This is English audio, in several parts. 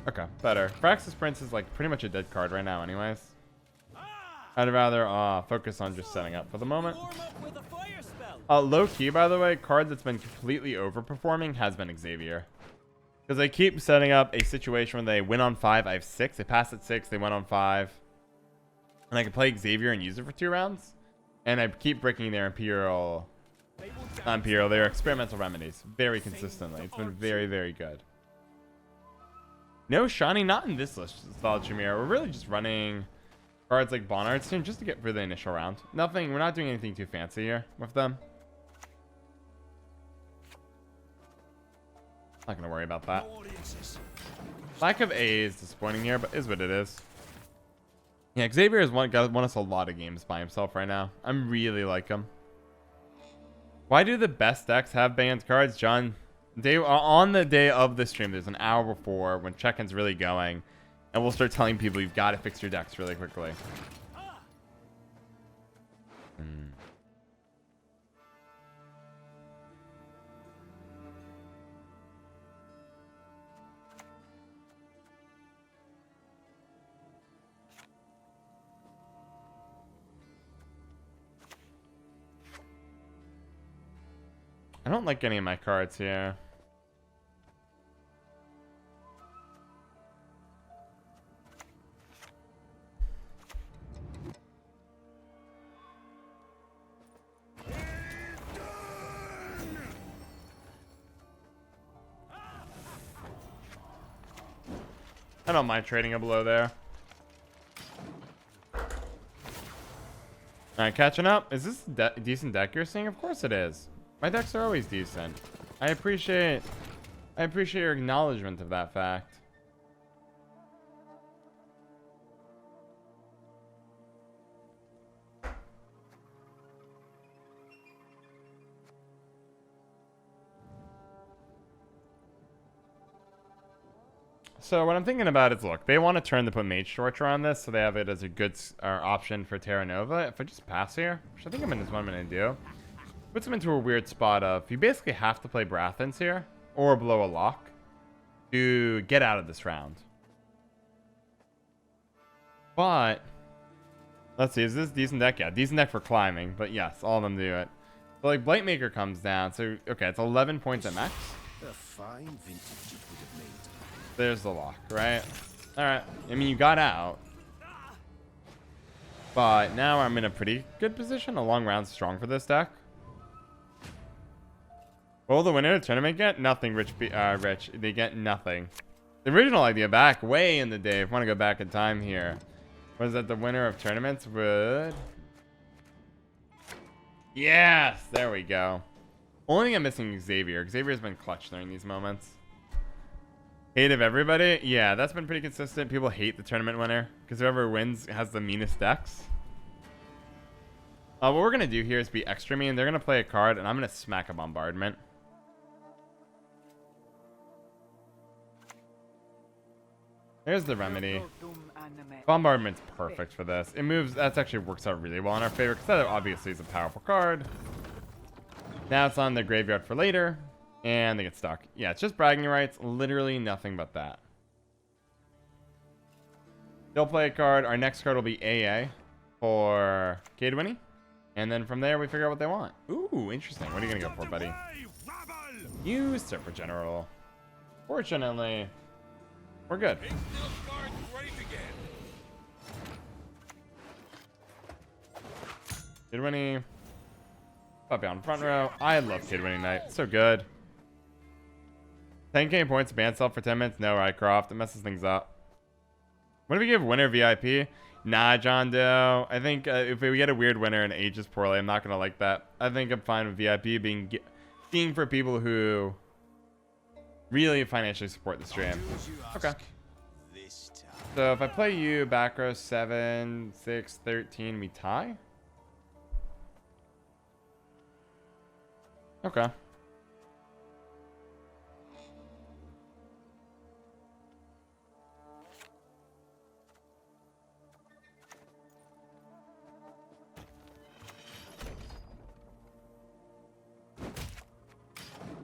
Okay, better. Praxis Prince is like pretty much a dead card right now anyways. I'd rather focus on just setting up for the moment. Low key, by the way, card that's been completely overperforming has been Xavier. Because they keep setting up a situation where they win on 5, I have 6. They pass at 6, they win on 5. And I can play Xavier and use it for 2 rounds. And I keep breaking their their experimental remedies very consistently. It's been very, very good. No shiny, not in this list, Solid Shamir. We're really just running cards like Bonnard's Tomb just to get through the initial round. Nothing, we're not doing anything too fancy here with them. Not gonna worry about that. Lack of A is disappointing here, but is what it is. Yeah, Xavier has won us a lot of games by himself right now. I'm really like him. Why do the best decks have banned cards, John? On the day of the stream, there's an hour before when check-in's really going, and we'll start telling people you've got to fix your decks really quickly. I don't like any of my cards here. I don't mind trading a blow there. Alright, catching up. Is this a decent deck you're seeing? Of course it is. My decks are always decent. I appreciate your acknowledgement of that fact. So what I'm thinking about is, look, they want to turn to put Mage Torture on this, so they have it as a good option for Terra Nova. If I just pass here, which I think I'm in this 1 minute to do, puts them into a weird spot of you basically have to play Brathens here or blow a lock to get out of this round. But let's see, is this decent deck? Yeah, decent deck for climbing, but yes, all of them do it. So like Blightmaker comes down, so okay, it's 11 points at max. A fine vintage it would have made. There's the lock, right? All right, I mean you got out, but now I'm in a pretty good position. A long round's strong for this deck. What will the winner of the tournament get? Nothing, Rich. They get nothing. The original idea back way in the day, if I want to go back in time here, was that the winner of tournaments would... Yes! There we go. Only thing I'm missing is Xavier. Xavier's been clutch during these moments. Hate of everybody? Yeah, that's been pretty consistent. People hate the tournament winner because whoever wins has the meanest decks. What we're going to do here is be extra mean. They're going to play a card, and I'm going to smack a bombardment. There's the remedy. Bombardment's perfect for this. It moves, that actually works out really well in our favor because that obviously is a powerful card. Now it's on the graveyard for later, and they get stuck. Yeah, it's just bragging rights, literally nothing but that. They'll play a card. Our next card will be AA for Cadwinny, and then from there we figure out what they want. Ooh, interesting. What are you gonna go for, buddy? You Super General. Fortunately, we're good. Kidwinny. Puppy on front row. I love Kidwinny Knight. So good. 10k points, ban self for 10 minutes. No, Rycroft. It messes things up. What if we give winner VIP? Nah, John Doe. I think if we get a weird winner and ages poorly, I'm not going to like that. I think I'm fine with VIP being for people who really financially support the stream. Okay. So if I play you, back row 7, 6, 13, we tie? Okay.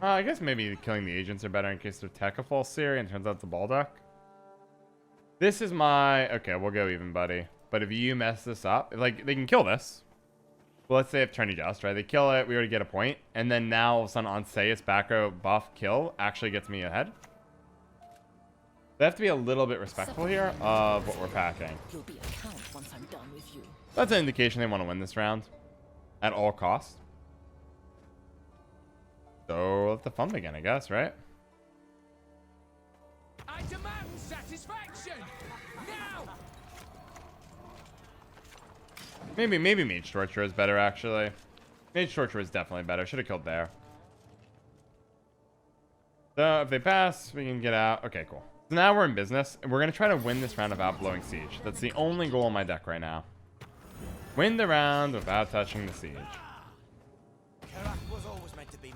I guess maybe killing the agents are better in case they're tech a false Siri and turns out it's a Baldock. This is my... Okay, we'll go even, buddy. But if you mess this up, like, they can kill this. Well, let's say if Tourney Just, right? They kill it, we already get a point. And then now, all of a sudden, Ansei's back row buff kill actually gets me ahead. They have to be a little bit respectful here of what we're packing. You'll be a count once I'm done with you. That's an indication they want to win this round. At all costs. So, let the fun begin, I guess, right? I demand satisfaction! Now! Maybe Mage Torture is better, actually. Mage Torture is definitely better. Should have killed there. So, if they pass, we can get out. Okay, cool. So now we're in business, and we're going to try to win this round without blowing Siege. That's the only goal in my deck right now. Win the round without touching the Siege.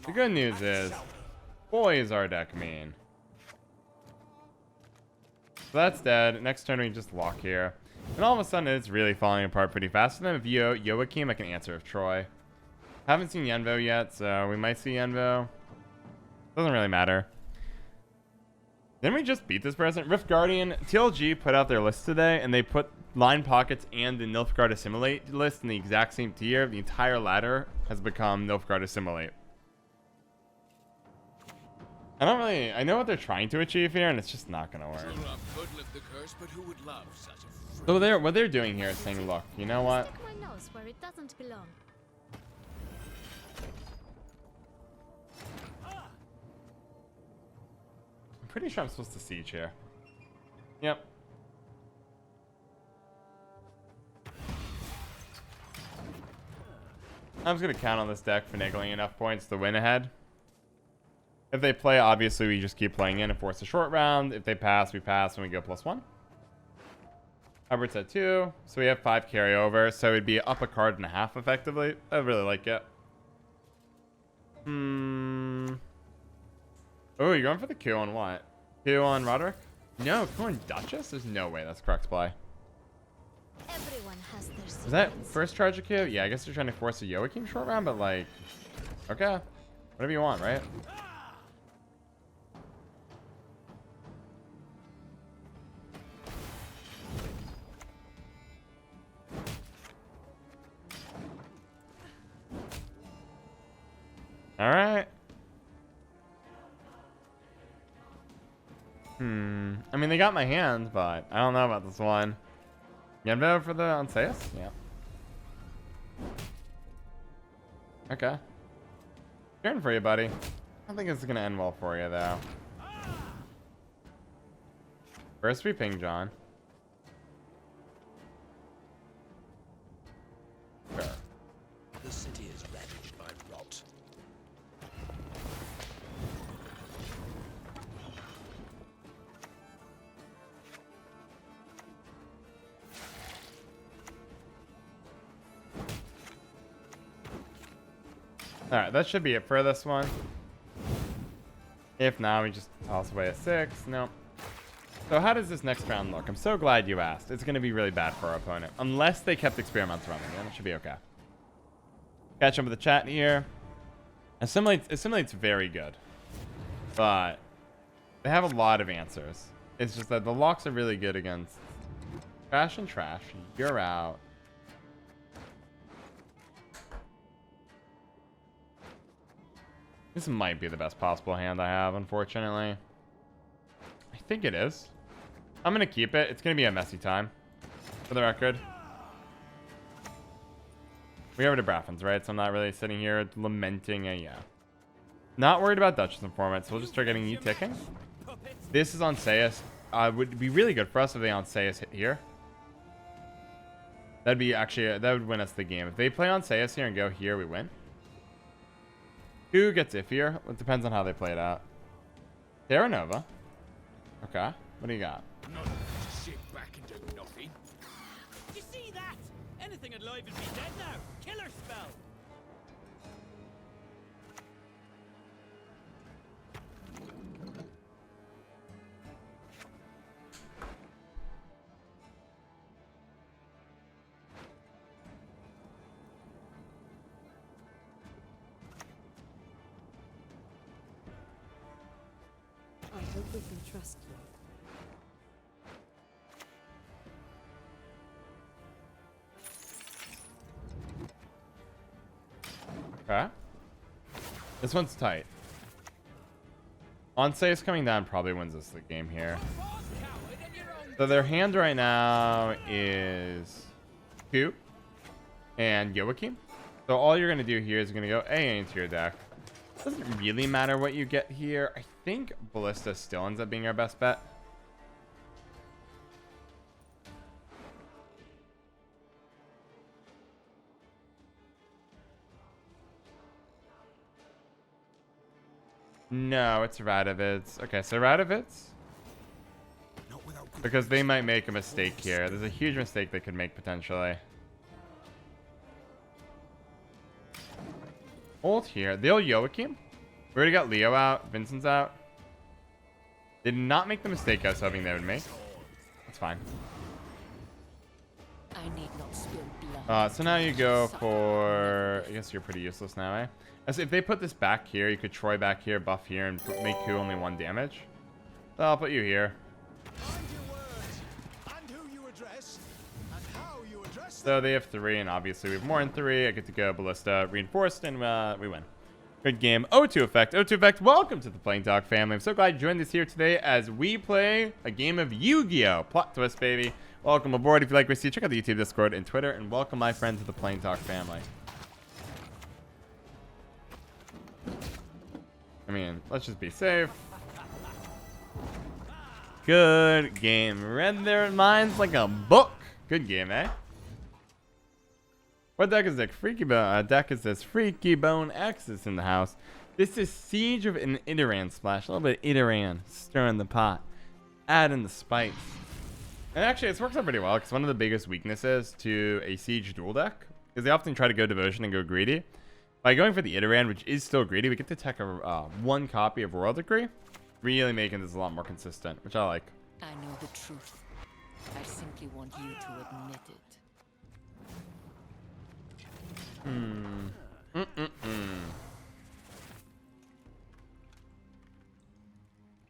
The good news is, boy, is our deck mean. So that's dead. Next turn, we just lock here. And all of a sudden, it's really falling apart pretty fast. And then if Joachim, I can answer of Troy. Haven't seen Yenvo yet, so we might see Yenvo. Doesn't really matter. Didn't we just beat this person? Rift Guardian, TLG put out their list today, and they put Line Pockets and the Nilfgaard Assimilate list in the exact same tier. The entire ladder has become Nilfgaard Assimilate. I know what they're trying to achieve here, and it's just not going to work. So what they're doing here is saying, look, you know what? Stick my nose where it doesn't belong. I'm pretty sure I'm supposed to siege here. Yep. I'm just going to count on this deck finagling enough points to win ahead. If they play, obviously we just keep playing in and force a short round. If they pass, we pass and we go +1. Hubbard's at 2, so we have 5 carryover, so it'd be up a card and a half effectively. I really like it. Oh, you're going for the Q on what? Q on Roderick? No, Q on Duchess? There's no way that's correct play. Everyone has their secrets. Is that first charge of Q? Yeah, I guess they're trying to force a Joachim short round, but like, okay. Whatever you want, right? All right. I mean, they got my hand, but I don't know about this one. Yenvo for the Ansei's? Yeah. Okay. Cheering for you, buddy. I don't think it's gonna end well for you, though. First we ping John. Sure. The city is ravaged by rot. Alright, that should be it for this one. If not, we just toss away a 6. Nope. So how does this next round look? I'm so glad you asked. It's going to be really bad for our opponent. Unless they kept experiments running, then it should be okay. Catch up with the chat here. Assimilate's very good. But they have a lot of answers. It's just that the locks are really good against trash and trash. You're out. This might be the best possible hand I have, unfortunately. I think it is. I'm going to keep it. It's going to be a messy time, for the record. We have to Braffins, right? So I'm not really sitting here lamenting a, yeah. Not worried about Duchess Informant, so we'll just start getting you ticking. This is Ansei's. Would be really good for us if they Ansei's hit here. That'd be actually, that would win us the game. If they play Ansei's here and go here, we win. Who gets iffier? It depends on how they play it out. Terra Nova. Okay. What do you got? Not to sit back and do nothing. You see that? Anything alive would be dead now. Killer spell. I hope we can trust you. Okay. This one's tight. Onse's coming down probably wins us the game here. So their hand right now is Coop and Joachim. So all you're going to do here is you're going to go A into your deck. Doesn't really matter what you get here. I think Ballista still ends up being our best bet. No, it's Radovids. Okay, so Radovids. Because they might make a mistake here. There's a huge mistake they could make potentially. Ult here. They'll Joachim. We already got Leo out. Vincent's out. Did not make the mistake I was hoping they would make. That's fine. I need not spill blood. So now you go for... I guess you're pretty useless now, eh? As if they put this back here, you could Troy back here, buff here, and make Ku only 1 damage. So I'll put you here. So they have 3, and obviously we have more than 3. I get to go Ballista, Reinforced, and we win. Good game. O2 Effect. O2 Effect, welcome to the Playing Talk family. I'm so glad you joined us here today as we play a game of Yu-Gi-Oh! Plot twist, baby. Welcome aboard. If you like what you see, check out the YouTube, Discord, and Twitter, and welcome my friend to the Playing Talk family. I mean, let's just be safe. Good game. Read their minds like a book. Good game, eh? What deck is this? Freaky Bone. Deck is this? Freaky Bone X is in the house. This is Siege of an Idarran Splash. A little bit of Idarran. Stir in the pot. Add in the spice. And actually, it's worked out pretty well because one of the biggest weaknesses to a Siege duel deck is they often try to go Devotion and go greedy. By going for the Idarran, which is still greedy, we get to tech a 1 copy of Royal Decree, really making this a lot more consistent, which I like. I know the truth. I simply want you to admit it.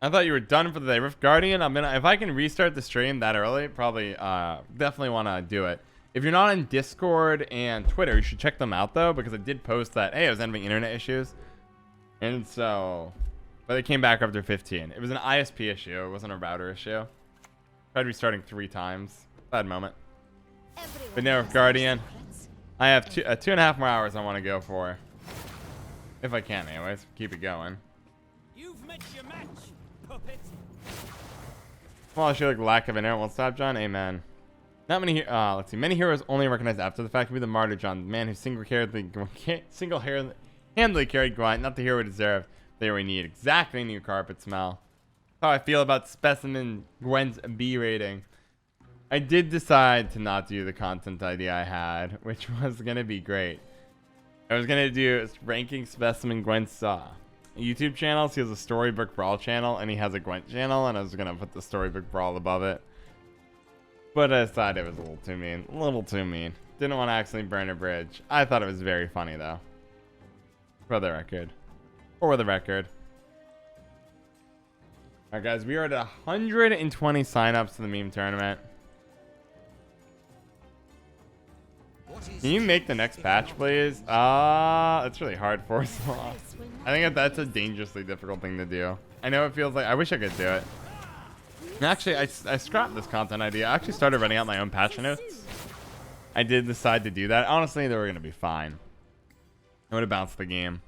I thought you were done for the day. Rift Guardian, if I can restart the stream that early, probably definitely want to do it. If you're not on Discord and Twitter, you should check them out though, because I did post that, hey, I was having internet issues. And so, but they came back after 15. It was an ISP issue, it wasn't a router issue. Tried restarting 3 times. Bad moment. But now Rift Guardian, I have 2.5 more hours I want to go for. If I can anyways, keep it going. You've met your match, puppet. Well, I should like lack of internet won't stop, John. Amen. Not many. Let's see. Many heroes only recognized after the fact. Could be the martyr, John, the man who single-handedly carried gwent, not the hero we deserve. There we need exactly new carpet smell. How I feel about specimen Gwent's B rating. I did decide to not do the content idea I had, which was gonna be great. I was gonna do ranking specimen Gwent's YouTube channel. So he has a Storybook Brawl channel and he has a Gwent channel, and I was gonna put the Storybook Brawl above it. But I decided it was a little too mean. A little too mean. Didn't want to accidentally burn a bridge. I thought it was very funny, though. For the record. For the record. Alright, guys. We are at 120 signups to the meme tournament. Can you make the next patch, please? It's really hard for us. I think that's a dangerously difficult thing to do. I know it feels like... I wish I could do it. Actually, I scrapped this content idea. I actually started writing out my own patch notes. I did decide to do that. Honestly, they were going to be fine. I would have bounced the game.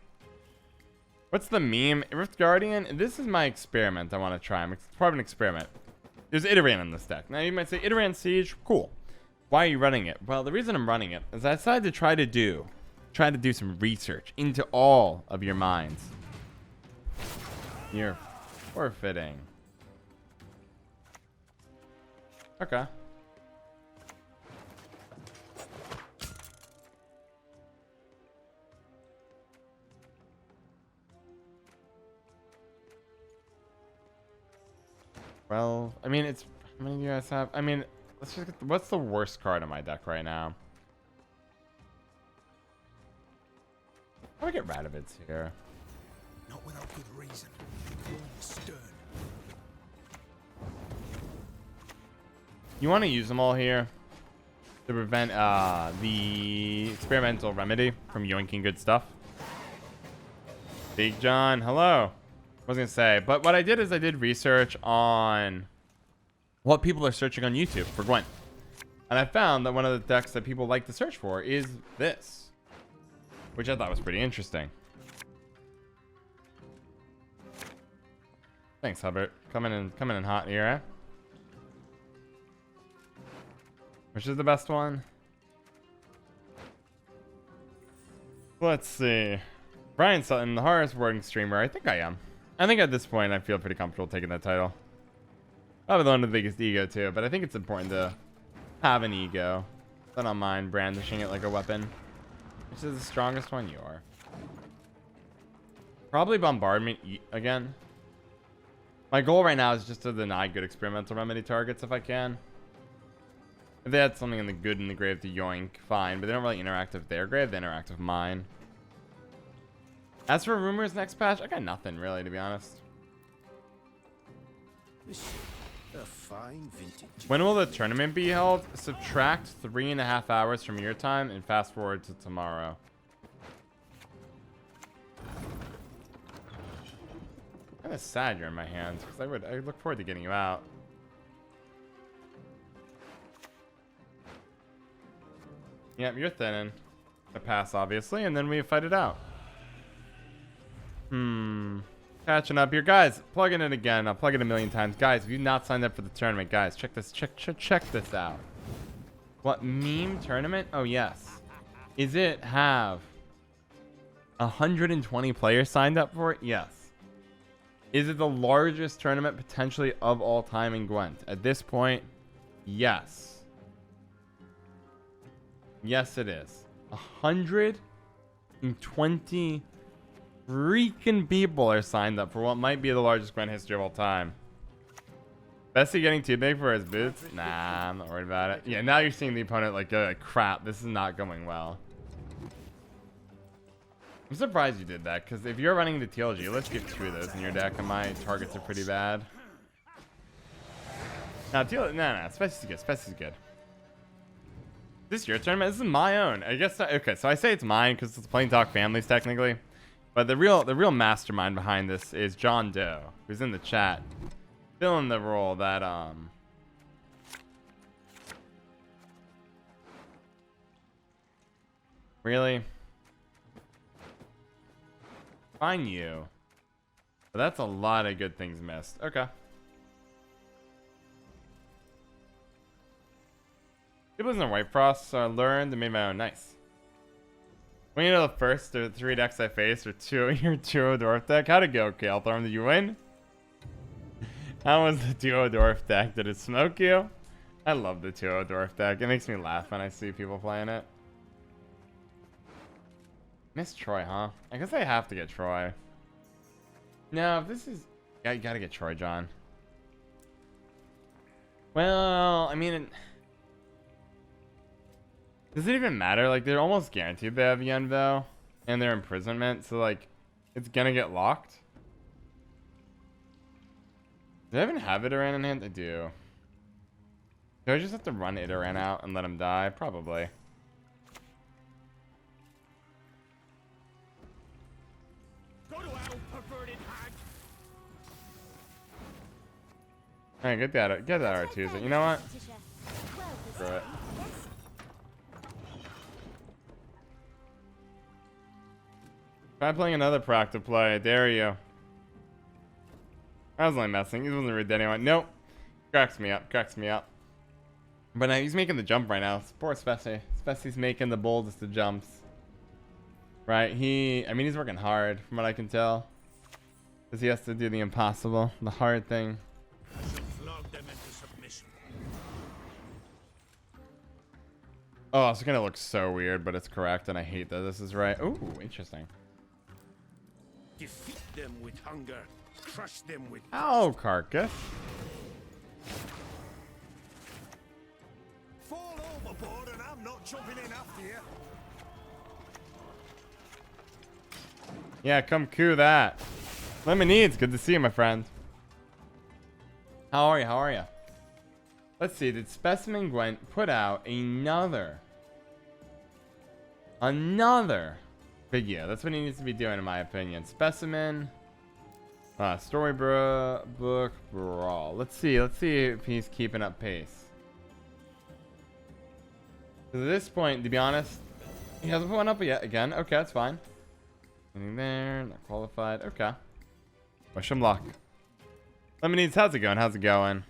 What's the meme? Rift Guardian? This is my experiment I want to try. It's part of an experiment. There's Idarran in this deck. Now, you might say, Idarran Siege? Cool. Why are you running it? Well, the reason I'm running it is I decided to try to do some research into all of your minds. You're forfeiting. Okay. Well, I mean, it's... How many do you guys have? I mean, let's just get what's the worst card in my deck right now? How do I get Radovids here? Not without good reason. Stern. You want to use them all here to prevent the experimental remedy from yoinking good stuff. Big John, hello. I was gonna say, but what I did is I did research on what people are searching on YouTube for Gwent. And I found that one of the decks that people like to search for is this, which I thought was pretty interesting. Thanks, Hubbard. Coming in hot here, eh? Which is the best one? Let's see. Brian Sutton, the hardest working streamer. I think I am. I think at this point I feel pretty comfortable taking that title. Probably the one with the biggest ego too, but I think it's important to have an ego. I don't mind brandishing it like a weapon. Which is the strongest one? You are. Probably bombardment again. My goal right now is just to deny good experimental remedy targets if I can. If they had something in the good in the grave to yoink, fine. But they don't really interact with their grave, they interact with mine. As for rumors next patch, I got nothing really, to be honest. A fine vintage. When will the tournament be held? Subtract 3.5 hours from your time and fast forward to tomorrow. Kind of sad you're in my hands, because I look forward to getting you out. Yep, you're thinning. I pass, obviously, and then we fight it out. Catching up here. Guys, plug in it again. I'll plug it a million times. Guys, if you've not signed up for the tournament, guys, check this this out. What meme tournament? Oh, yes. Is it have 120 players signed up for it? Yes. Is it the largest tournament potentially of all time in Gwent? At this point, yes. Yes, it is. 120 freaking people are signed up for what might be the largest Gwent history of all time. Bessie getting too big for his boots? Nah, I'm not worried about it. Yeah, now you're seeing the opponent like, crap, this is not going well. I'm surprised you did that, because if you're running the TLG, let's get 2 of those in your deck, and my targets are pretty bad. No, Spessie's good. Spessie's good. This is your tournament? This is my own. I guess. Okay, so I say it's mine because it's Plain Talk Families technically, but the real mastermind behind this is John Doe, who's in the chat, filling the role that Really? Fine you. But that's a lot of good things missed. Okay. People in White Frost learned and made my own. Nice. When you know the first 3 decks I faced are your duo dwarf deck. How'd it go, Kaelthorm? Did you win? How was the duo dwarf deck? Did it smoke you? I love the duo dwarf deck. It makes me laugh when I see people playing it. Miss Troy, huh? I guess I have to get Troy. No, if this is... Yeah, you gotta get Troy, John. Well, I mean... Does it even matter? Like, they're almost guaranteed they have Yenvo and their imprisonment, so, like, it's gonna get locked. Do I even have Idarran in hand? I do. Do I just have to run Idarran out and let him die? Probably. Alright, get that R2. You know what? Screw it. Try playing another proactive play. I dare you. I was only messing. He wasn't read anyone. Nope. Cracks me up. Cracks me up. But he's making the jump right now. Poor Spessy. Spessy's making the boldest of jumps. Right? I mean, he's working hard from what I can tell. Because he has to do the impossible. The hard thing. Oh, it's gonna look so weird, but it's correct, and I hate that this is right. Ooh, interesting. Defeat them with hunger, crush them with... Ow, carcass. Fall overboard and I'm not jumping in after you. Yeah, come coo that. Lemonades, good to see you, my friend. How are you? How are you? Let's see, did Specimen Gwent put out another But yeah, that's what he needs to be doing in my opinion. Specimen. Book brawl. Let's see if he's keeping up pace. At this point, to be honest, he hasn't put one up yet. Again, okay, that's fine. Anything there? Not qualified. Okay. Wish him luck. Lemonades, how's it going? How's it going?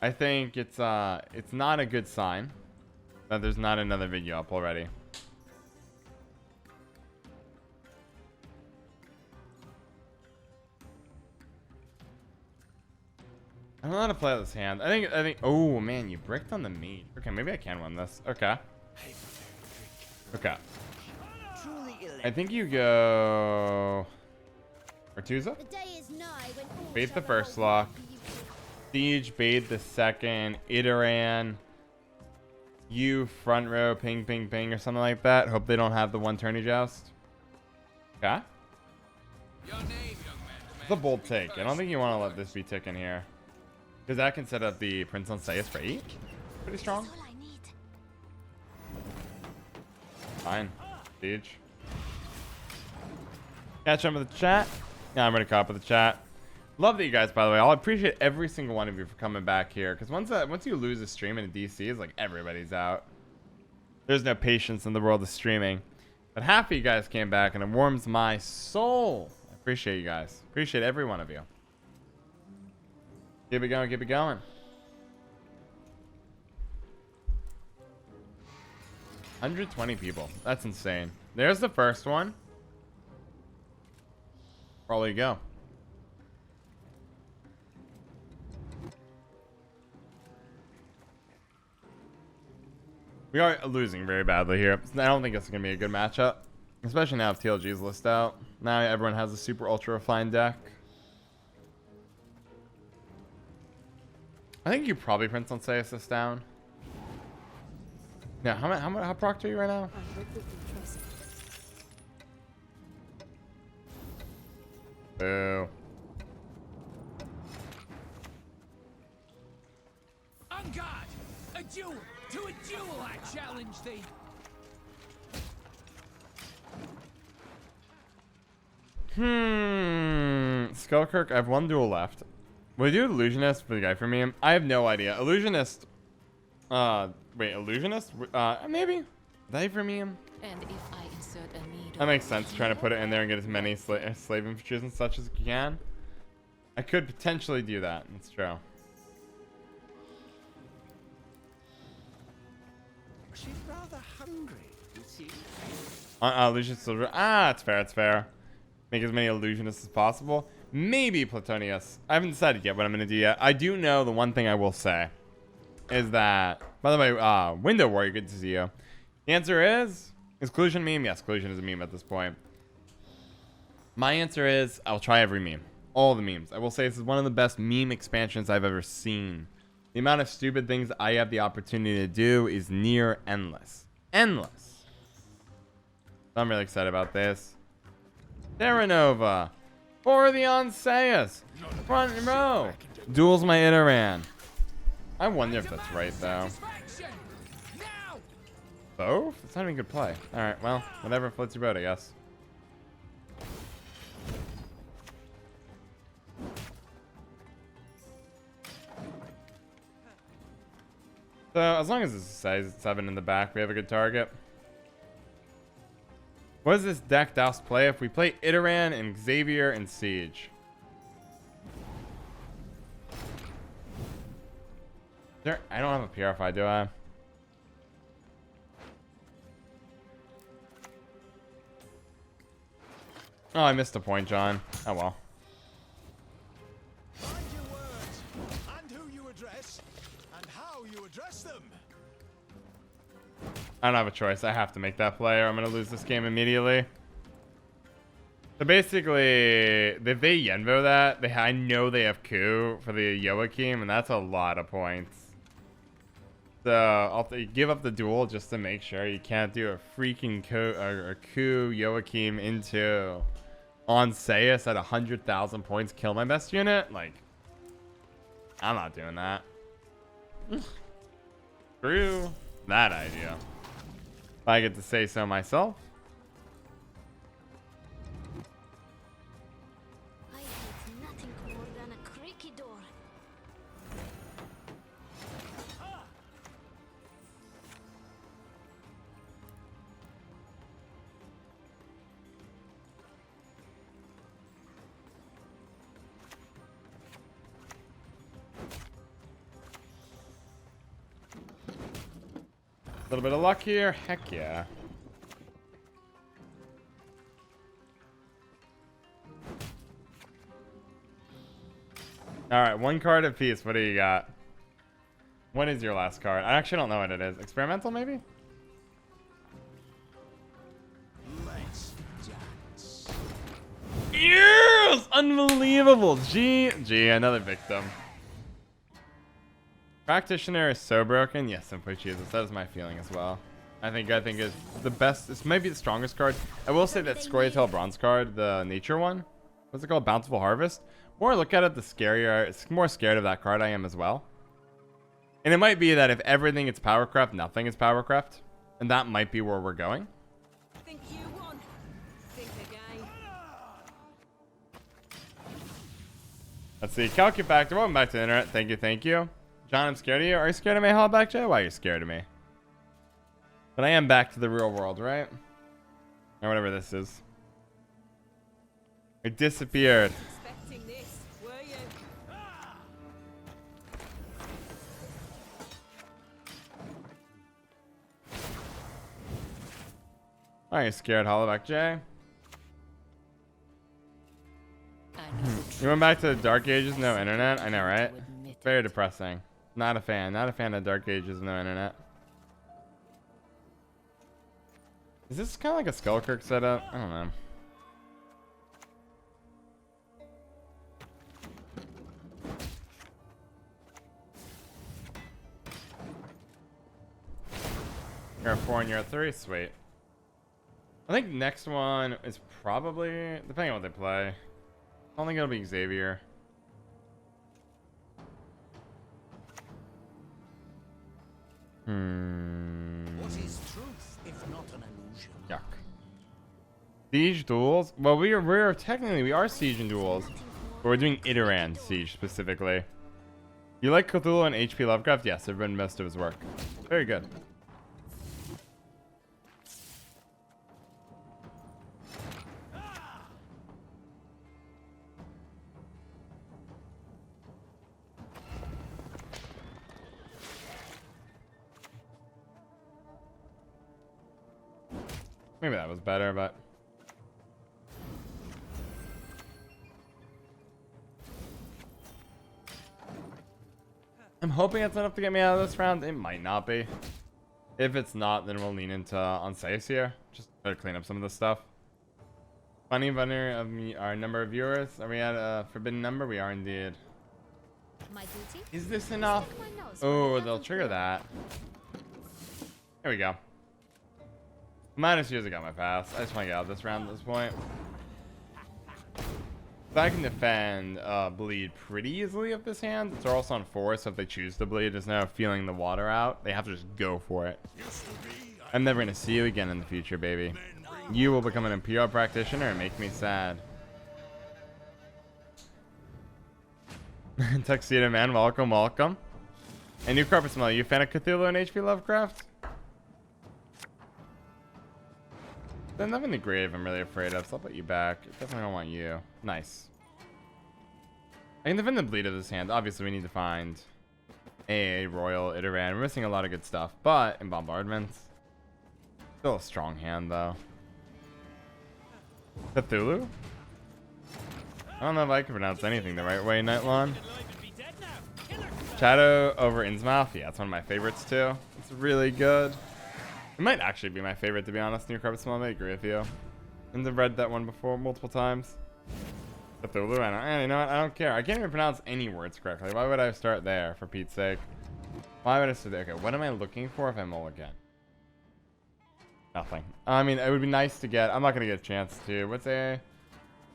I think it's not a good sign that there's not another video up already. I don't know how to play this hand. I think. Oh man, you bricked on the meat. Okay, maybe I can win this. Okay. Okay. I think you go. Artuza. The day is nigh when all Bait the shall first behold lock. beauty. Siege, bait the second. Idarran. You front row, ping, ping, ping, or something like that. Hope they don't have the one tourney joust. Okay. It's a bold take. I don't think you want to let this be ticking here. Because that can set up the Prince on Saius for 8. Pretty strong. That's all I need. Fine. Siege. Catch up with the chat. Yeah, I'm going to cop with the chat. Love that you guys, by the way. I'll appreciate every single one of you for coming back here. Because once you lose a stream in a DC, it's like everybody's out. There's no patience in the world of streaming. But half of you guys came back and it warms my soul. I appreciate you guys. Appreciate every one of you. Keep it going, keep it going. 120 people. That's insane. There's the first one. Probably go. We are losing very badly here. I don't think it's going to be a good matchup. Especially now if TLG's list out. Now everyone has a super ultra refined deck. I think you probably Prince on Saius this down. Yeah, how proc are you right now? Boo. On guard! A duel! To a duel I challenge thee! Skullkirk, I have one duel left. Will you do Illusionist for the guy for me? I have no idea. Illusionist. Wait, Illusionist? Maybe. They for me. And if I insert a need That makes sense. Trying to put it in there and get as many slave infantries and such as you can. I could potentially do that. That's true. She's rather hungry, you see. Illusionist Silver. Ah, it's fair. It's fair. Make as many illusionists as possible. Maybe Platonius. I haven't decided yet what I'm going to do yet. I do know the one thing I will say is that, by the way, Window Warrior, good to see you. The answer is Collusion a meme? Yes, Collusion is a meme at this point. My answer is I'll try every meme. All the memes. I will say this is one of the best meme expansions I've ever seen. The amount of stupid things I have the opportunity to do is near endless. Endless. So I'm really excited about this. Terranova. For the Saius. Front row. Duels my Idarran. I wonder if that's right, though. Both? It's not even a good play. Alright, well, whatever floats your boat, I guess. So, as long as it's a size 7 in the back, we have a good target. What does this deck Douse play if we play Idarran and Xavier and Siege? I don't have a Purify, do I? Oh, I missed a point, John. Oh well. Mind your words, and who you address, and how you address them. I don't have a choice. I have to make that play or I'm going to lose this game immediately. So basically, if they Yenvo that, I know they have coup for the Joachim, and that's a lot of points. So I'll give up the duel just to make sure you can't do a freaking coup Joachim into on Saius at 100,000 points, kill my best unit. Like, I'm not doing that. Screw that idea. If I get to say so myself. A little bit of luck here. Heck yeah. All right, one card apiece. What do you got? What is your last card? I actually don't know what it is. Experimental, maybe? Let's dance. Yes! Unbelievable. G, another victim. Practitioner is so broken. Yes, simply Jesus. That is my feeling as well. I think it's the best. This might be the strongest card. I will say that Scarier bronze card, the nature one. What's it called? Bountiful Harvest. More I look at it, the scarier. It's more scared of that card I am as well. And it might be that if everything is powercraft, nothing is powercraft. And that might be where we're going. Think you won. Think again. Let's see. Calcufactor. Welcome back to the internet. Thank you, thank you. John, I'm scared of you. Are you scared of me, Hollaback Jay? Why are you scared of me? But I am back to the real world, right? Or whatever this is. I disappeared. Expecting this, were you? Are you scared, Hollaback Jay? I know the You went back to the Dark Ages, no internet? I know, right? to admit it. Very depressing. Not a fan. Not a fan of Dark Ages, no internet. Is this kind of like a Skullkirk setup? I don't know. You're at 4 and you're at 3. Sweet. I think next one is probably, depending on what they play. I don't think it'll be Xavier. What is truth if not an illusion? Yuck. Siege duels? Well, we're technically, we are Siege and duels. But we're doing Idarran Siege specifically. You like Cthulhu and HP Lovecraft? Yes, I've read most of his work. Very good. Maybe that was better, but... I'm hoping it's enough to get me out of this round. It might not be. If it's not, then we'll lean into on saves here. Just to clean up some of this stuff. Funny runner of me, our number of viewers. Are we at a forbidden number? We are indeed. My duty? Is this enough? Stick my nose Oh, where they'll the trigger that. There we go. Minus years, I got my pass. I just want to get out of this round at this point. If I can defend bleed pretty easily of this hand. They're also on 4, so if they choose to bleed, there's no feeling the water out. They have to just go for it. I'm never going to see you again in the future, baby. You will become an Imperial practitioner and make me sad. Tuxedo Man, welcome, welcome. And new carpet smell. You a fan of Cthulhu and HP Lovecraft? There's nothing the grave I'm really afraid of, so I'll put you back. Definitely don't want you. Nice. I can defend the bleed of this hand. Obviously, we need to find a Royal Idarran. We're missing a lot of good stuff, but in bombardments, still a strong hand, though. Cthulhu? I don't know if I can pronounce anything the right way, Nightlon. Shadow over Innsmouth. Yeah, it's one of my favorites, too. It's really good. It might actually be my favorite, to be honest. New Carpet Smell, I agree with you. And I've read that one before multiple times. Cthulhu, you know what? I don't care. I can't even pronounce any words correctly. Why would I start there, for Pete's sake? Why would I start there? Okay, what am I looking for if I mulligan? Nothing. I mean, it would be nice to get... I'm not going to get a chance to... What's a...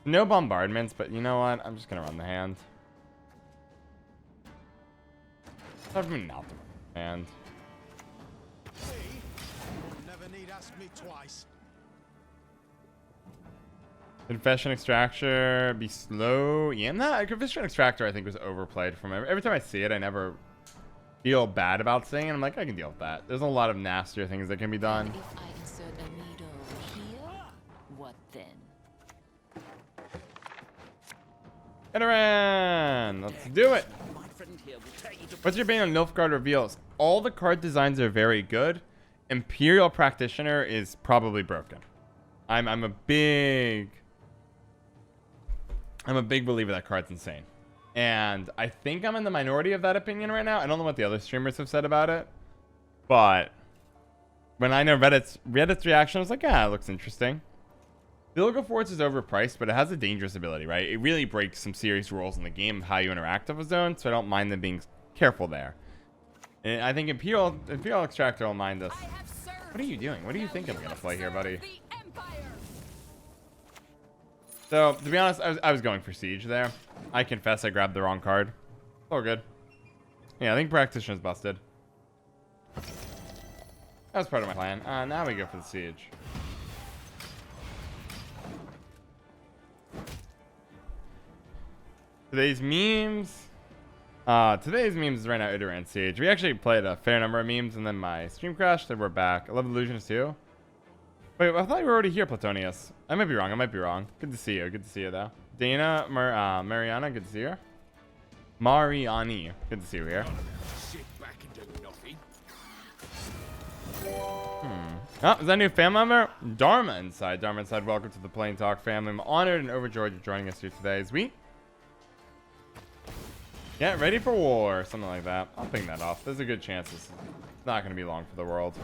No bombardments, but you know what? I'm just going to run the hand. It's hard for me not to run the hand. Never need ask me twice. Confession Extractor, be slow. Yeah, Confession Extractor I think was overplayed from every time I see it. I never feel bad about saying it. I'm like, I can deal with that. There's a lot of nastier things that can be done. If I insert a needle here, what then? Idarran, let's do it. My friend here will take you to What's your opinion on Nilfgaard reveals? All the card designs are very good. Imperial Practitioner is probably broken. I'm a big believer that card's insane. And I think I'm in the minority of that opinion right now. I don't know what the other streamers have said about it. But when I know Reddit's reaction, I was like, yeah, it looks interesting. Bilga Force is overpriced, but it has a dangerous ability, right? It really breaks some serious rules in the game of how you interact with a zone, so I don't mind them being careful there. And I think Imperial Extractor will mind us. What are you doing? What do you think I'm gonna play here, buddy? So, to be honest, I was going for Siege there. I confess I grabbed the wrong card. Oh, good. Yeah, I think Practitioner's busted. That was part of my plan. Now we go for the Siege. Today's memes is right now Idarran Siege. We actually played a fair number of memes and then my stream crashed and we're back. I love Illusionist too. Wait, I thought you were already here, Platonius. I might be wrong. Good to see you though. Dana, Mariana, good to see you. Mariani, good to see you here. Oh, is that a new family member? Dharma Inside, welcome to the Plain Talk family. I'm honored and overjoyed you're joining us here today as we get ready for war, something like that. I'll ping that off. There's a good chance it's not going to be long for the world.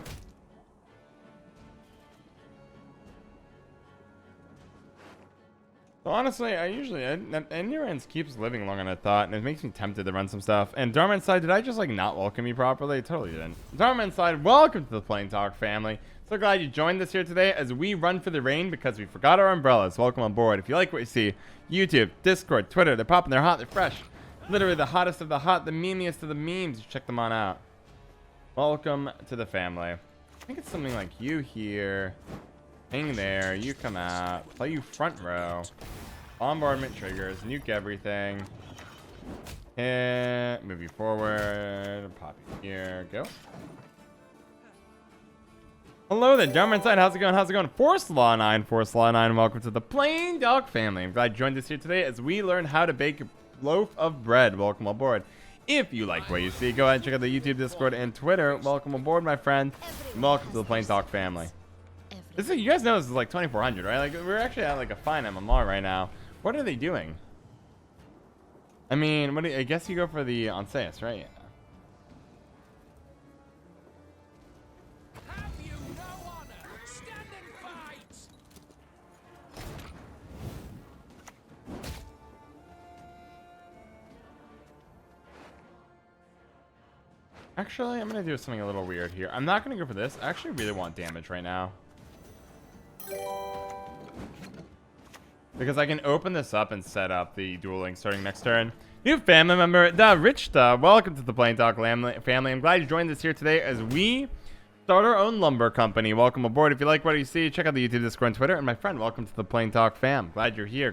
So honestly, Endurance keeps living longer than I thought, and it makes me tempted to run some stuff. And Dharma Inside, did I just like not welcome you properly? I totally didn't. Dharma Inside, welcome to the Plain Talk family. So glad you joined us here today as we run for the rain because we forgot our umbrellas. Welcome on board. If you like what you see, YouTube, Discord, Twitter, they're popping, they're hot, they're fresh. Literally the hottest of the hot, the memeiest of the memes. You check them on out. Welcome to the family. I think it's something like you here. Hang there, you come out, play you front row, bombardment triggers, nuke everything, hit, move you forward, pop you here, go. Hello there, Dharma Inside, how's it going? Force Law 9, welcome to the Plain Dog family. I'm glad you joined us here today as we learn how to bake a loaf of bread. Welcome aboard. If you like what you see, go ahead and check out the YouTube, Discord, and Twitter. Welcome aboard, my friend. Welcome to the Plain Talk family. You guys know this is like 2400, right? Like we're actually at like a fine MMR right now. What are they doing? I mean, I guess you go for the Onseus, right? Have you no honor? Stand and fight. Actually, I'm gonna do something a little weird here. I'm not gonna go for this. I actually really want damage right now. Because I can open this up and set up the dueling starting next turn. New family member, Da Richta. Welcome to the Plain Talk family. I'm glad you joined us here today as we start our own lumber company. Welcome aboard. If you like what you see, check out the YouTube, Discord, and Twitter. And my friend, welcome to the Plain Talk fam. Glad you're here.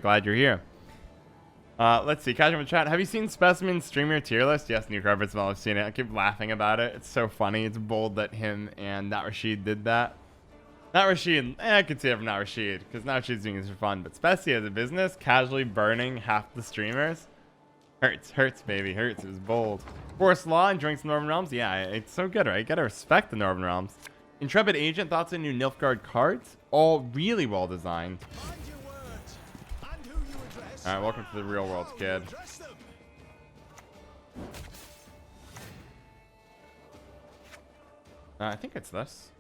Let's see. Catch up in chat. Have you seen Specimen's streamer tier list? Yes, New Carpet Smell. I've seen it. I keep laughing about it. It's so funny. It's bold that him and Not Rashid did that. Not Rashid. I could see it from Not Rashid because Not Rashid's doing this for fun. But Specie as a business, casually burning half the streamers. Hurts, baby. Hurts. It was bold. Force Law and drinks Northern Realms. Yeah, it's so good, right? You gotta respect the Northern Realms. Intrepid Agent. Thoughts on new Nilfgaard cards? All really well designed. Alright, welcome to the real world, kid. I think it's this.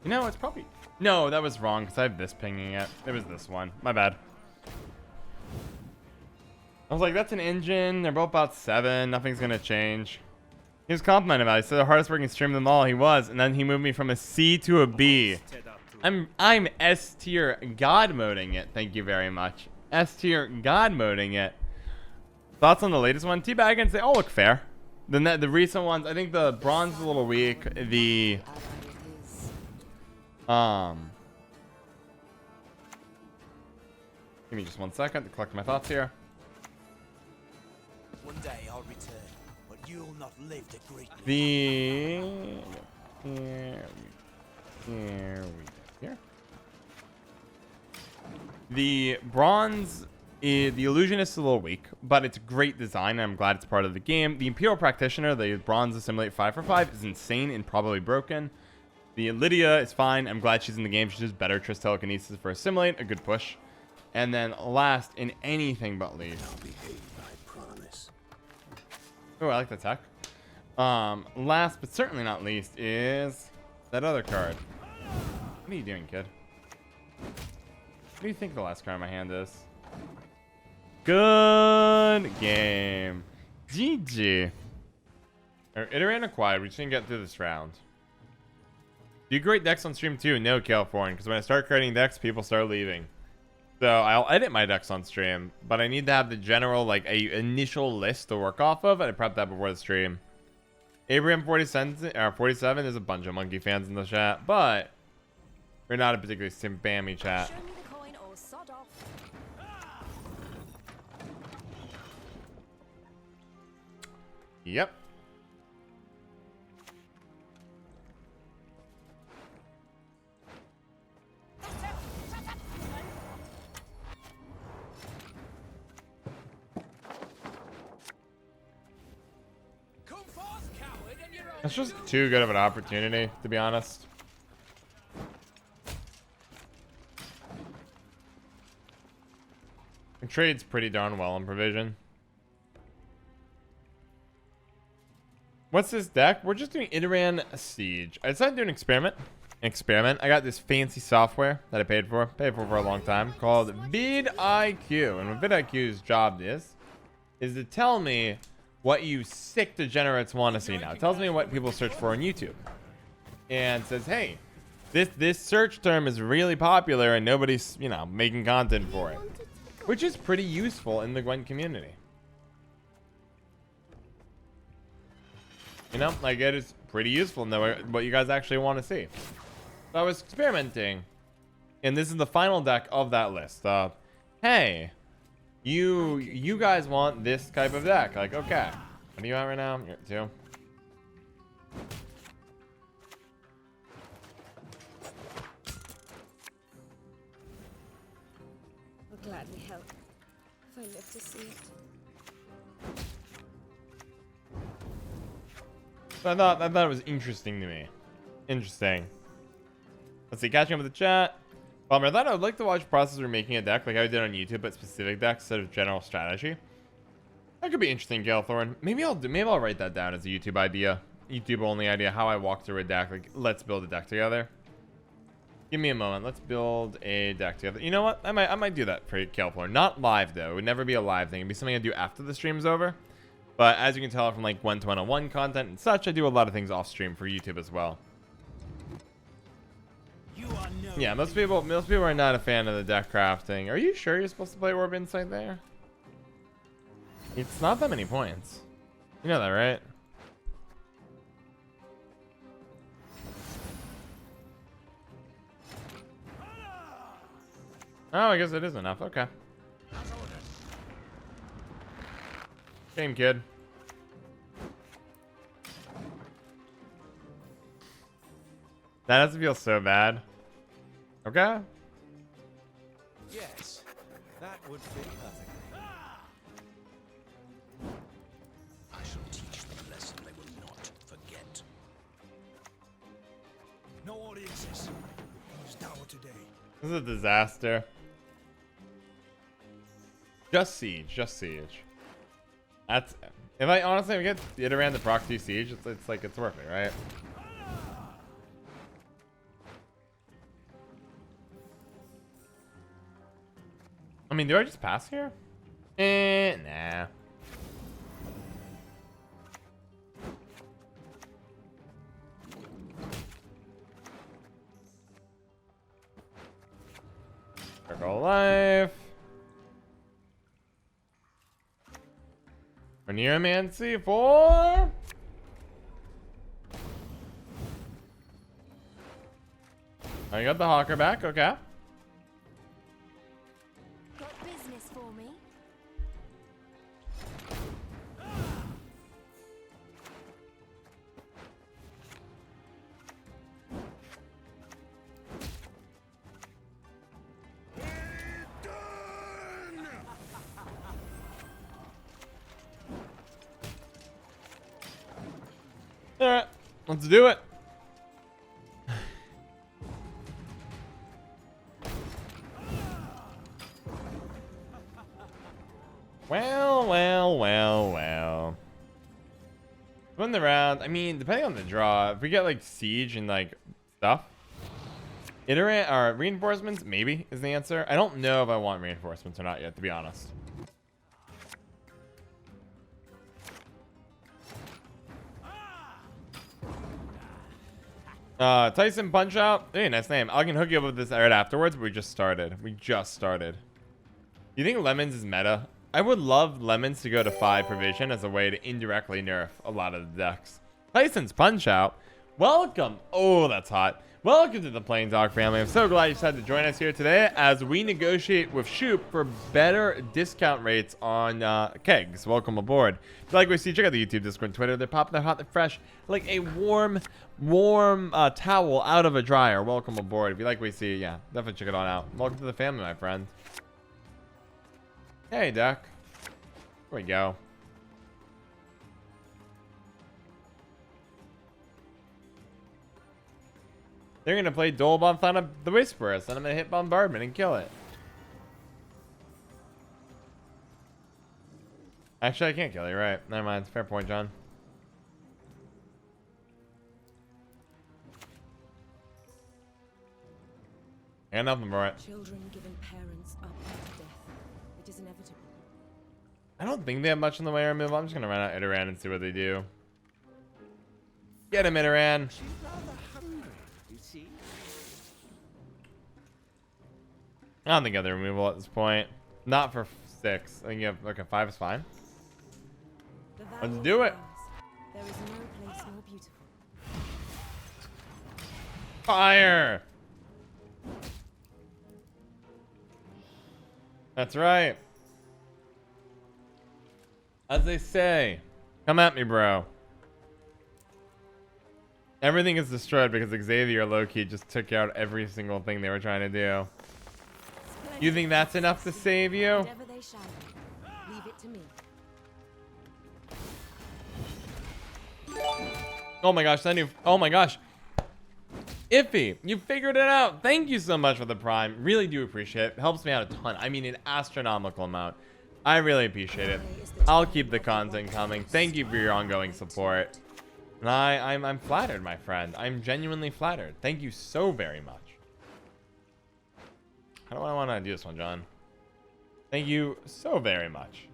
You know, it's probably... No, that was wrong because I have this pinging it. It was this one. My bad. I was like, that's an engine. They're both about 7. Nothing's going to change. He was complimented about it. He said the hardest working stream of them all. He was. And then he moved me from a C to a B. I'm S tier God moding it. Thank you very much. S tier God moding it. Thoughts on the latest one? Teabaggins, they all look fair. The recent ones, I think the bronze is a little weak. The... Give me just 1 second to collect my thoughts here. One day I'll return, but you'll not live to greatness. Here we go. Here. The bronze, the illusionist is a little weak, but it's a great design, and I'm glad it's part of the game. The Imperial Practitioner, the bronze assimilate 5 for 5, is insane and probably broken. The Lydia is fine. I'm glad she's in the game. She's just better Triss telekinesis for assimilate, a good push. And then last, in anything but least. I'll behave, I promise. Oh, I like the tech. Last but certainly not least is that other card. What are you doing, kid? What do you think the last card in my hand is? Good game. GG. Idarran acquired. We just didn't get through this round. Do you create decks on stream too? No, California, because when I start creating decks, people start leaving. So I'll edit my decks on stream, but I need to have the general, like, a initial list to work off of, and I prep that before the stream. Abraham 47, there's a bunch of Monkey fans in the chat, but we're not a particularly spammy chat. Show me the coin or sod off. Yep. Come forth, coward, and you're That's just too good of an opportunity, to be honest. It trades pretty darn well in provision. What's this deck? We're just doing Idarran Siege. I decided to do an experiment. I got this fancy software that I paid for a long time, called vidIQ. And what vidIQ's job is to tell me what you sick degenerates want to see now. It tells me what people search for on YouTube. And says, hey, this search term is really popular and nobody's, you know, making content for it. Which is pretty useful in the Gwent community. You know, like, it is pretty useful to know what you guys actually want to see. So I was experimenting, and this is the final deck of that list. Hey, you guys want this type of deck? Like, okay, what are you at right now? You're at 2. I'll gladly help if I live to see it. So I thought it was interesting to me. Interesting. Let's see, catching up with the chat. Bummer, I thought I would like to watch processor making a deck like I did on YouTube, but specific decks instead of general strategy. That could be interesting, Galethorn. Maybe I'll write that down as a YouTube idea. YouTube only idea, how I walk through a deck. Like, let's build a deck together. Give me a moment. Let's build a deck together. You know what? I might do that for Galethorn. Not live though. It would never be a live thing. It'd be something I do after the stream's over. But as you can tell from like Gwent 101 content and such, I do a lot of things off stream for YouTube as well. Yeah, most people are not a fan of the deck crafting. Are you sure you're supposed to play Orb Insight there? It's not that many points. You know that, right? Oh, I guess it is enough. Okay. Game, kid. That has to feel so bad. Okay. Yes, that would fit perfectly. I shall teach them a lesson they will not forget. No audiences. Start today. This is a disaster. Just Siege. That's, if I honestly get Idarran the proxy Siege, it's like, it's worth it, right? I mean, do I just pass here? Nah. Circle life. Neomancy for I got the Hawker back, okay. Got business for me? Alright, let's do it. Well. Win the round. I mean, depending on the draw, if we get like siege and like stuff, iterate or reinforcements maybe is the answer. I don't know if I want reinforcements or not yet, to be honest. Tyson Punch Out. Hey, nice name. I can hook you up with this right afterwards, but we just started. You think Lemons is meta? I would love Lemons to go to 5 provision as a way to indirectly nerf a lot of the decks. Tyson's Punch Out. Welcome. Oh, that's hot. Welcome to the Plain Talk family. I'm so glad you decided to join us here today as we negotiate with Shoop for better discount rates on kegs. Welcome aboard. If you like what you see, check out the YouTube, Discord, and Twitter. They're popping, they're hot, they're fresh, like a warm towel out of a dryer. Welcome aboard. If you like what you see, yeah, definitely check it on out. Welcome to the family, my friend. Hey, Duck. Here we go. They're going to play Dole Bomb on the Whisperers, and I'm going to hit Bombardment and kill it. Actually, I can't kill it. You're right. Never mind. Fair point, John. And nothing for it. Children giving parents up to death. It is inevitable. I don't think they have much in the way of removal. I'm just going to run out Idarran and see what they do. Get him, Idarran. She's rather hungry, you see. I don't think I have the removal at this point. Not for 6. I think you have, okay, 5 is fine. Let's do it. There is no place more beautiful. Fire. That's right. As they say, come at me, bro. Everything is destroyed because Xavier low-key just took out every single thing they were trying to do. You think that's enough to save you? Whatever they shall, leave it to me. Oh my gosh, oh my gosh. Iffy, you figured it out. Thank you so much for the Prime. Really do appreciate it. Helps me out a ton. I mean, an astronomical amount. I really appreciate it. I'll keep the content coming. Thank you for your ongoing support. And I'm flattered, my friend. I'm genuinely flattered. Thank you so very much. How do I want to do this one, John? Thank you so very much.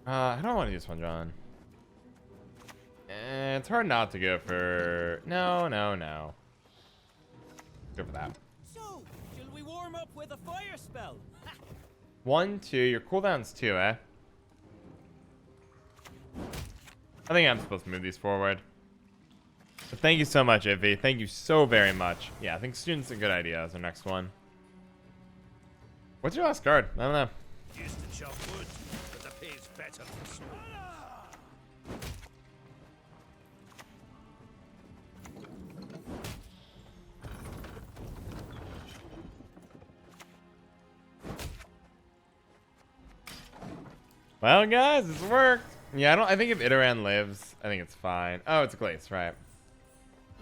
How do I want to do this one, John? It's hard not to go for... No. Go for that. So, shall we warm up with a fire spell? 1, 2. Your cooldown's 2, eh? I think I'm supposed to move these forward. But thank you so much, Ivy. Thank you so very much. Yeah, I think student's a good idea as our next one. What's your last card? I don't know. Used to chop wood, but the pay's better than sword. Well, guys, it's worked. Yeah, I think if Idarran lives, I think it's fine. Oh, it's Glace, right.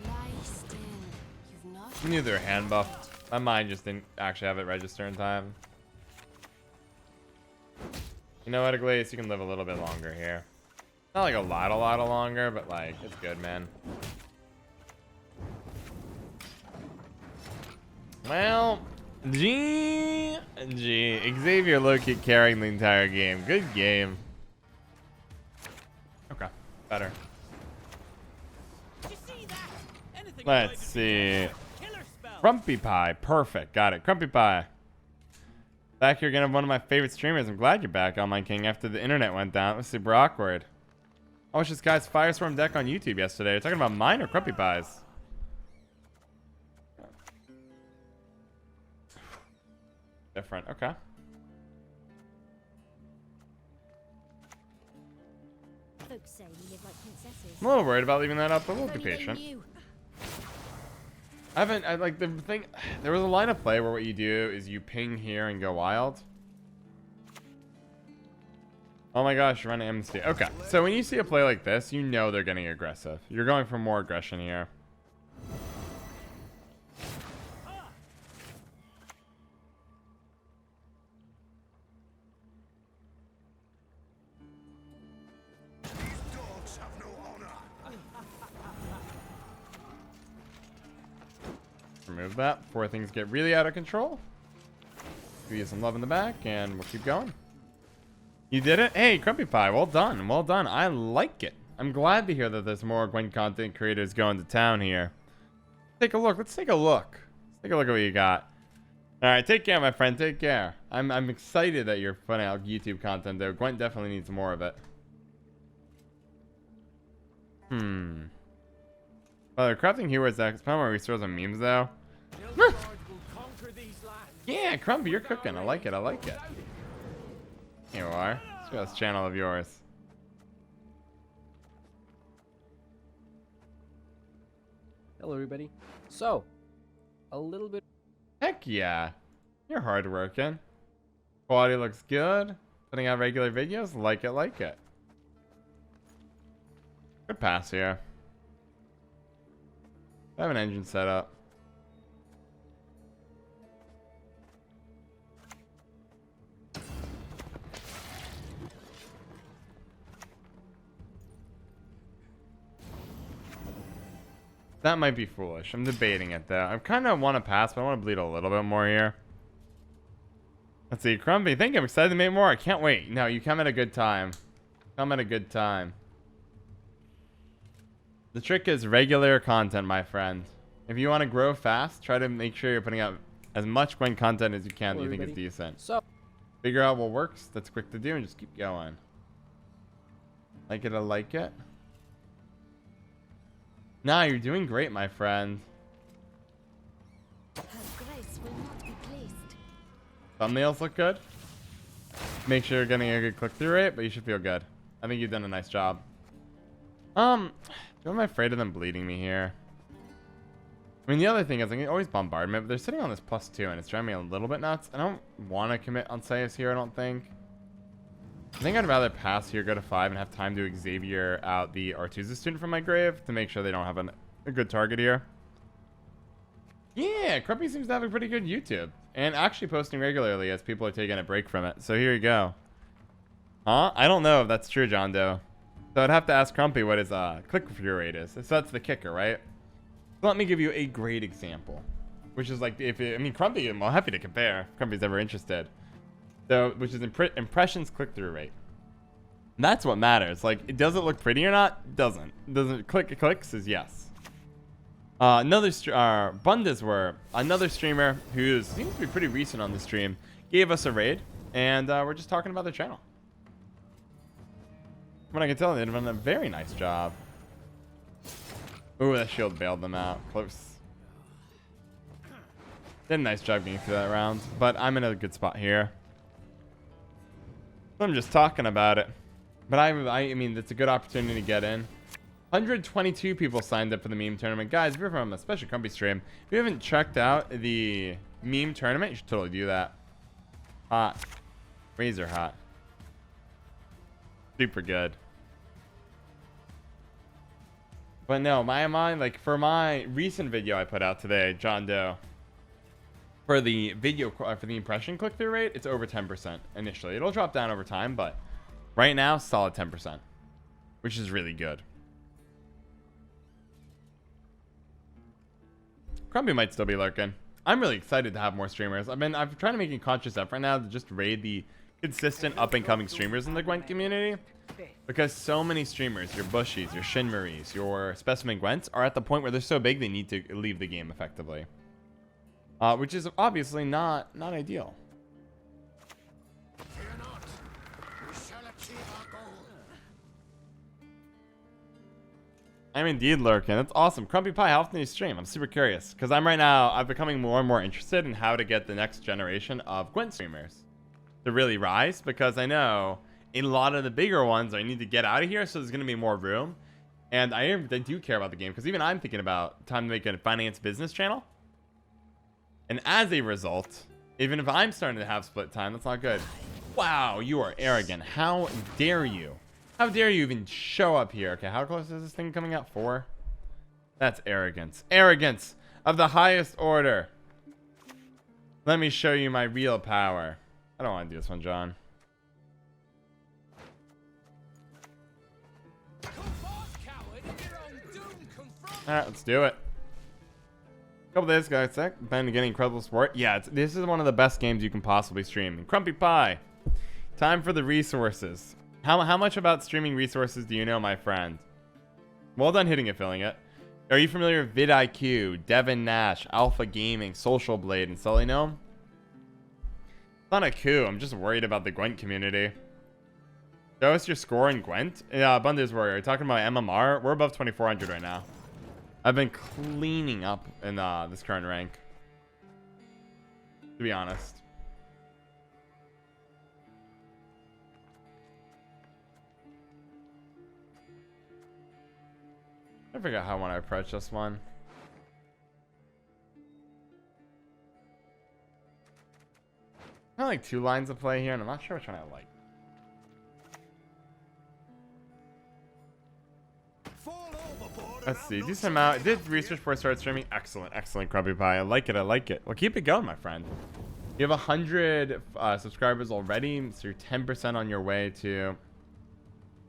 Lie still. You've not I knew they were hand buffed. My mind just didn't actually have it register in time. You know what, Glace? You can live a little bit longer here. Not like a lot longer, but like, it's good, man. Well, Xavier low-key carrying the entire game. Good game. Okay, better. Did you see that? Anything Let's alive is see. killer spell. Crumpy Pie. Perfect. Got it. Crumpy Pie. Back here again of one of my favorite streamers. I'm glad you're back, Online King, after the internet went down. It was super awkward. I watched this guy's Firestorm deck on YouTube yesterday. You're talking about mine or Crumpy Pies? Different. Okay. Folks say we live like princesses. I'm a little worried about leaving that up, but we'll be Only knowing patient. you. I like the thing. There was a line of play where what you do is you ping here and go wild. Oh my gosh, you're running amnesty. Okay, so when you see a play like this, you know they're getting aggressive. You're going for more aggression here. Dogs have no honor. Remove that before things get really out of control. Give you some love in the back, and we'll keep going. You did it? Hey, Crumpy Pie, well done. Well done. I like it. I'm glad to hear that there's more Gwent content creators going to town here. Take a look. Let's take a look. Let's take a look at what you got. All right, take care, my friend. Take care. I'm excited that you're putting out YouTube content, though. Gwent definitely needs more of it. Well, crafting heroes expand where we store some memes, though. Yeah, Crumpy, you're cooking. I like it. I like it. Here you are. Let's go to this channel of yours. Hello, everybody. So, a little bit. Heck yeah. You're hardworking. Quality looks good. Putting out regular videos. Like it, like it. Good pass here. I have an engine set up. That might be foolish. I'm debating it, though. I kind of want to pass, but I want to bleed a little bit more here. Let's see. Crumpy, thank you. I'm excited to make more. I can't wait. No, you come at a good time. Come at a good time. The trick is regular content, my friend. If you want to grow fast, try to make sure you're putting out as much Gwent content as you can that you think is decent. So, figure out what works, that's quick to do, and just keep going. Like it, I like it. Nah, you're doing great, my friend. Her grace will not be pleased. Thumbnails look good. Make sure you're getting a good click-through rate, but you should feel good. I think you've done a nice job. I'm afraid of them bleeding me here. I mean, the other thing is I can always bombardment, but they're sitting on this +2, and it's driving me a little bit nuts. I don't want to commit on Sayus here, I don't think. I think I'd rather pass here, go to 5, and have time to Xavier out the Artusa student from my grave to make sure they don't have a good target here. Yeah, Crumpy seems to have a pretty good YouTube. And actually posting regularly as people are taking a break from it. So here you go. Huh? I don't know if that's true, John Doe. So I'd have to ask Crumpy what his click-through rate is. So that's the kicker, right? So let me give you a great example. Which is like, I mean, Crumpy, I'm happy to compare if Crumpy's ever interested. So, which is impressions click-through rate. And that's what matters. Like, does it look pretty or not? It doesn't. Doesn't clicks is yes. Bundes were another streamer who seems to be pretty recent on the stream, gave us a raid, and we're just talking about their channel. From what I can tell, they've done a very nice job. Ooh, that shield bailed them out. Close. Did a nice job getting through that round, but I'm in a good spot here. I'm just talking about it. But I mean, it's a good opportunity to get in. 122 people signed up for the meme tournament. Guys, if you're from a special Crumpy stream, if you haven't checked out the meme tournament, you should totally do that. Hot. Razor hot. Super good. But no, like for my recent video I put out today, John Doe, for the video, for the impression click-through rate, it's over 10% initially. It'll drop down over time, but right now, solid 10%, which is really good. Crumpy might still be lurking. I'm really excited to have more streamers. I'm trying to make a conscious effort now to just raid the consistent up-and-coming streamers in the Gwent community. Because so many streamers, your Bushies, your Shinmaries, your Specimen Gwents, are at the point where they're so big they need to leave the game effectively. Which is obviously not ideal. Fear not. We shall achieve our goal. I'm indeed lurking. That's awesome. Crumpy Pie, how often do you stream? I'm super curious. Because I'm becoming more and more interested in how to get the next generation of Gwent streamers to really rise. Because I know a lot of the bigger ones I need to get out of here, so there's going to be more room. And I do care about the game, because even I'm thinking about time to make a finance business channel. And as a result, even if I'm starting to have split time, that's not good. Wow, you are arrogant. How dare you? How dare you even show up here? Okay, how close is this thing coming out? 4? That's arrogance. Arrogance of the highest order. Let me show you my real power. I don't want to do this one, John. Alright, let's do it. Couple days ago, then to get incredible sport. Yeah, this is one of the best games you can possibly stream. And Crumpy Pie. Time for the resources. How much about streaming resources do you know, my friend? Well done hitting it, filling it. Are you familiar with vidIQ, Devin Nash, Alpha Gaming, Social Blade, and Sully Gnome? It's not a coup. I'm just worried about the Gwent community. Show us your score in Gwent. Yeah, Bundes Warrior. Are you talking about MMR? We're above 2400 right now. I've been cleaning up in this current rank, to be honest. I forget how I want to approach this one. I like 2 lines of play here, and I'm not sure which one I like. Let's see. Decent amount. Did research before I started streaming. Excellent. Excellent, Crumpy Pie. I like it. I like it. Well, keep it going, my friend. You have 100 subscribers already, so you're 10% on your way to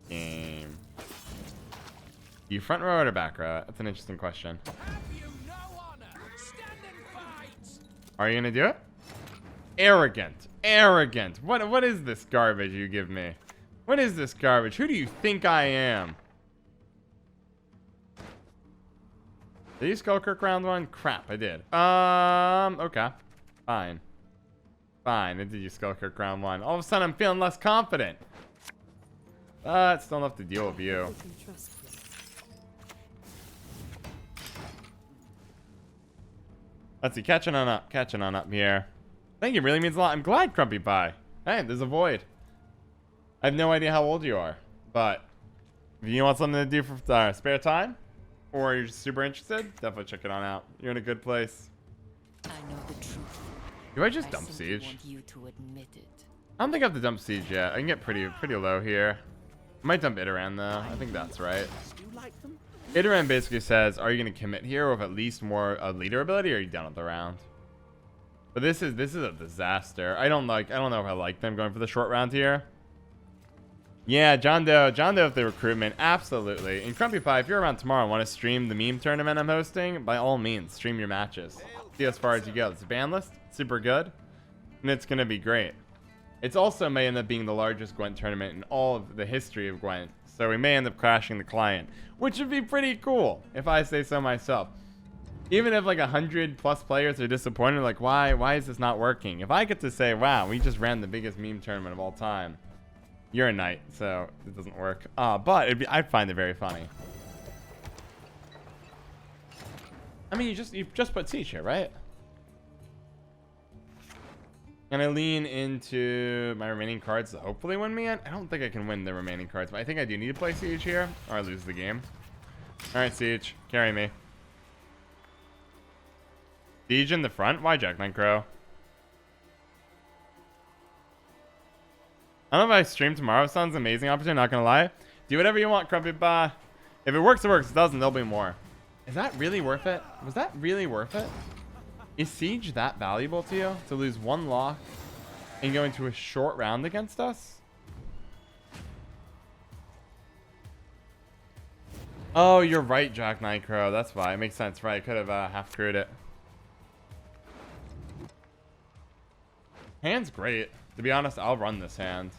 game. You front row or back row? That's an interesting question. Are you gonna do it? Arrogant. Arrogant. What is this garbage you give me? What is this garbage? Who do you think I am? Did you Skullkirk round 1? Crap, I did. Okay. Fine. Fine, I did use Skullkirk round 1. All of a sudden, I'm feeling less confident. But still enough to deal with you. Let's see, catching on up here. Thank you, really means a lot. I'm glad, Crumpy Pie. Hey, there's a void. I have no idea how old you are, but if you want something to do for spare time, or you're just super interested, definitely check it on out. You're in a good place. I know the truth. Do I just dump Siege? Want you to admit it. I don't think I have to dump Siege yet. I can get pretty low here. I might dump Idarran though. I think that's right. Idarran basically says, are you going to commit here with at least more leader ability, or are you done with the round? But this is a disaster. I don't know if I like them going for the short round here. Yeah, John Doe with the recruitment, absolutely. And Crumpy Pie, if you're around tomorrow and want to stream the meme tournament I'm hosting, by all means, stream your matches. See as far as you go. It's a ban list, super good, and it's gonna be great. It's also may end up being the largest Gwent tournament in all of the history of Gwent, so we may end up crashing the client, which would be pretty cool if I say so myself. Even if like 100+ players are disappointed, like why is this not working? If I get to say, wow, we just ran the biggest meme tournament of all time. You're a knight, so it doesn't work. But I'd find it very funny. I mean, you just put Siege here, right? Can I lean into my remaining cards to hopefully win me? I don't think I can win the remaining cards, but I think I do need to play Siege here, or I lose the game. All right, Siege, carry me. Siege in the front? Why Jack Knight Crow? I don't know if I stream tomorrow. Sounds amazing opportunity, not gonna lie. Do whatever you want, Crumpy Pie. If it works, it works. If it doesn't, there'll be more. Is that really worth it? Was that really worth it? Is Siege that valuable to you? To lose 1 lock and go into a short round against us? Oh, you're right, Jack Knight Crow. That's why. It makes sense, right? I could have half crewed it. Hand's great. To be honest, I'll run this hand.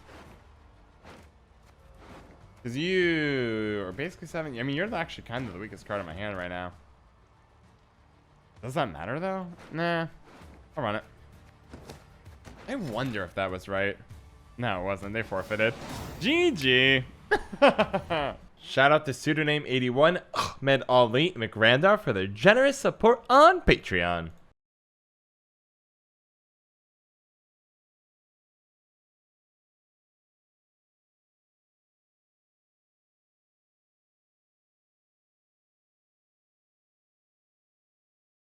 Because you are basically 7. I mean, you're actually kind of the weakest card in my hand right now. Does that matter, though? Nah. I'll run it. I wonder if that was right. No, it wasn't. They forfeited. GG. Shout out to pseudonym 81 Ahmed Ali McRandar for their generous support on Patreon.